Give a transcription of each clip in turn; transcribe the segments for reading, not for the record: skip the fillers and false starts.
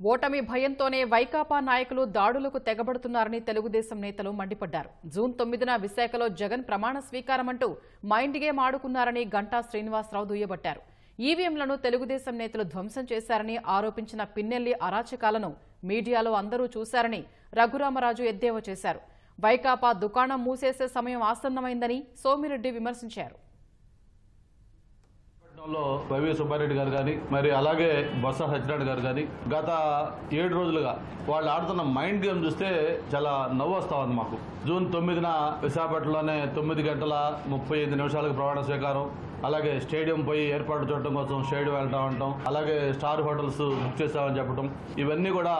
ఓటమి భయంతోనే వైకాపా నాయకులు దాడులకు తెగబడుతున్నారని తెలుగుదేశం నేతలు మండిపడ్డారు. జూన్ 9న విశాఖలో జగన్ ప్రమాణ స్వీకారమంటూ మైండ్ గేమ్ ఆడుకున్నారని గంటా శ్రీనివాసరావు దుయ్యబట్టారు. ఈవీఎంలను తెలుగుదేశం నేతలు ధ్వంసం చేశారని ఆరోపించిన పిన్నెల్లి అరాచకాలను మీడియాలో అందరూ చూశారని రఘురామరాజు ఎద్దేవా చేశారు. వైకాపా దుకాణం మూసేసే సమయం ఆసన్నమైందని సోమిరెడ్డి విమర్శించారు. వైవి సుబ్బారెడ్డి గారు కానీ మరి అలాగే బొత్స సత్యనారాయణ గారు కానీ గత 7 రోజులుగా వాళ్ళు ఆడుతున్న మైండ్ గేమ్ చూస్తే చాలా నవ్వు వస్తా ఉంది మాకు. జూన్ 9న విశాఖపట్నంలోనే 9 గంటల 35 నిమిషాలకు ప్రమాణ స్వీకారం, అలాగే స్టేడియం పోయి ఏర్పాటు చూడటం కోసం స్టేడియం వెళ్తా ఉంటాం, అలాగే స్టార్ హోటల్స్ బుక్ చేస్తామని చెప్పడం, ఇవన్నీ కూడా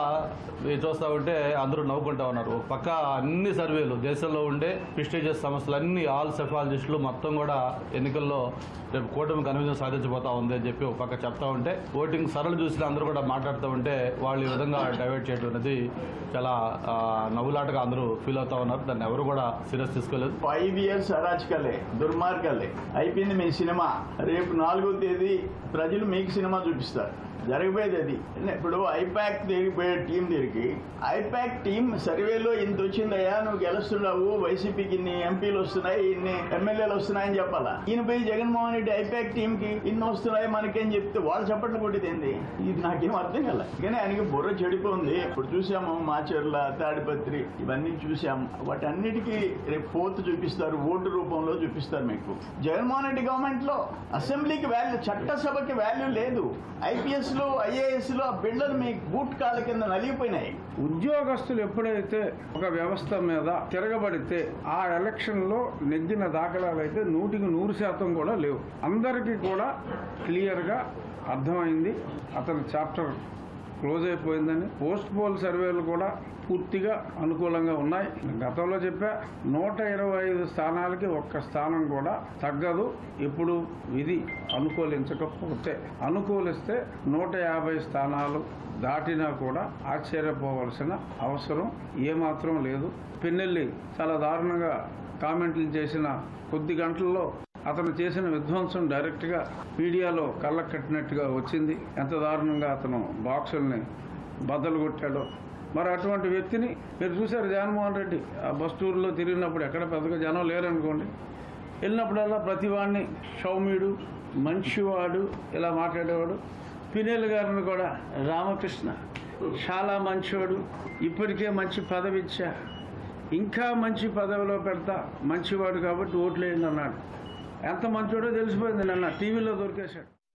చూస్తా ఉంటే అందరూ నవ్వుకుంటా ఉన్నారు. ఒక పక్క అన్ని సర్వేలు దేశంలో ఉండే ప్రెస్టీజియస్ సంస్థలన్నీ ఆల్ సెఫాలజిస్టులు మొత్తం కూడా ఎన్నికల్లో రేపు కూటమి కన్వీనర్ సాధించబోతా ఉంది అని చెప్పి ఒక పక్క చెప్తా ఉంటే, ఓటింగ్ సరళ చూసిన అందరూ కూడా మాట్లాడుతూ ఉంటే వాళ్ళు ఈ విధంగా డైవర్ట్ చేయడం అనేది చాలా నవ్వులాటగా అందరూ ఫీల్ అవుతా ఉన్నారు. దాన్ని ఎవరు కూడా సీరియస్ తీసుకోలేదు. 5 years అరాచకాలే, దుర్మార్గాలే అయిపోయింది మీ సినిమా. రేపు 4వ తేదీ ప్రజలు మీకు సినిమా చూపిస్తారు. జరగబోయేది అది. ఇప్పుడు ఐపాక్ తిరిగిపోయే టీం దగ్గరికి ఐపాక్ టీం సర్వేలో ఇంత వచ్చిందయ్యా, నువ్వు గెలుస్తున్నావు, వైసీపీకి ఇన్ని ఎంపీలు వస్తున్నాయి, ఇన్ని ఎమ్మెల్యేలు వస్తున్నాయని చెప్పాలా. ఈయన పోయి జగన్మోహన్ రెడ్డి ఐపాక్ టీం కి ఇన్ని వస్తున్నాయి మనకేం చెప్తే వాళ్ళు చప్పట్లు కొట్టింది. ఇది నాకేం అర్థం కల. కానీ ఆయనకి బుర్ర చెడిపోయింది. ఇప్పుడు చూసాము మాచర్ల, తాడిపత్రి ఇవన్నీ చూసాము. వాటన్నిటికీ రేపు 4th చూపిస్తారు, ఓటు రూపంలో చూపిస్తారు. మీకు జగన్మోహన్ రెడ్డి గవర్నమెంట్ లో అసెంబ్లీకి వాల్యూ, చట్టసభకి వాల్యూ లేదు. ఐపీఎస్ లో, ఐఏఎస్ లో ఆ బిల్డలు మీ బూట్ కాళ్ళ కింద నలిగిపోయినాయి. ఉద్యోగస్తులు ఎప్పుడైతే ఒక వ్యవస్థ మీద తిరగబడితే ఆ ఎలక్షన్ లో నెగ్గిన దాఖలాలు అయితే 100% కూడా లేవు. అందరికీ కూడా క్లియర్ గా అర్థమైంది అతని చాప్టర్ క్లోజ్ అయిపోయిందని. పోస్ట్ పోల్ సర్వేలు కూడా పూర్తిగా అనుకూలంగా ఉన్నాయి. గతంలో చెప్పా 125 స్థానాలకి ఒక్క స్థానం కూడా తగ్గదు. ఇప్పుడు విధి అనుకూలించకపోతే, అనుకూలిస్తే 150 స్థానాలు దాటినా కూడా ఆశ్చర్యపోవలసిన అవసరం ఏమాత్రం లేదు. పిన్నెల్లి చాలా దారుణంగా కామెంట్లు చేసిన కొద్ది గంటల్లో అతను చేసిన విధ్వంసం డైరెక్ట్గా మీడియాలో కళ్ళకు కట్టినట్టుగా వచ్చింది. ఎంత దారుణంగా అతను బాక్సుల్ని బద్దలు కొట్టాడో. మరి అటువంటి వ్యక్తిని మీరు చూశారు. జగన్మోహన్ రెడ్డి ఆ బస్ టూర్లో తిరిగినప్పుడు ఎక్కడ పెద్దగా జనం లేరనుకోండి, వెళ్ళినప్పుడల్లా ప్రతివాడిని సౌమ్యుడు, మంచివాడు ఇలా మాట్లాడేవాడు. పిన్నెల్లి గారిని కూడా రామకృష్ణ చాలా మంచివాడు, ఇప్పటికే మంచి పదవి ఇచ్చా, ఇంకా మంచి పదవిలో పెడతా, మంచివాడు కాబట్టి ఓట్లేయండి అన్నాడు. ఎంత మంచివాడో తెలిసిపోయింది. నిన్న టీవీలో దొరికేశాడు.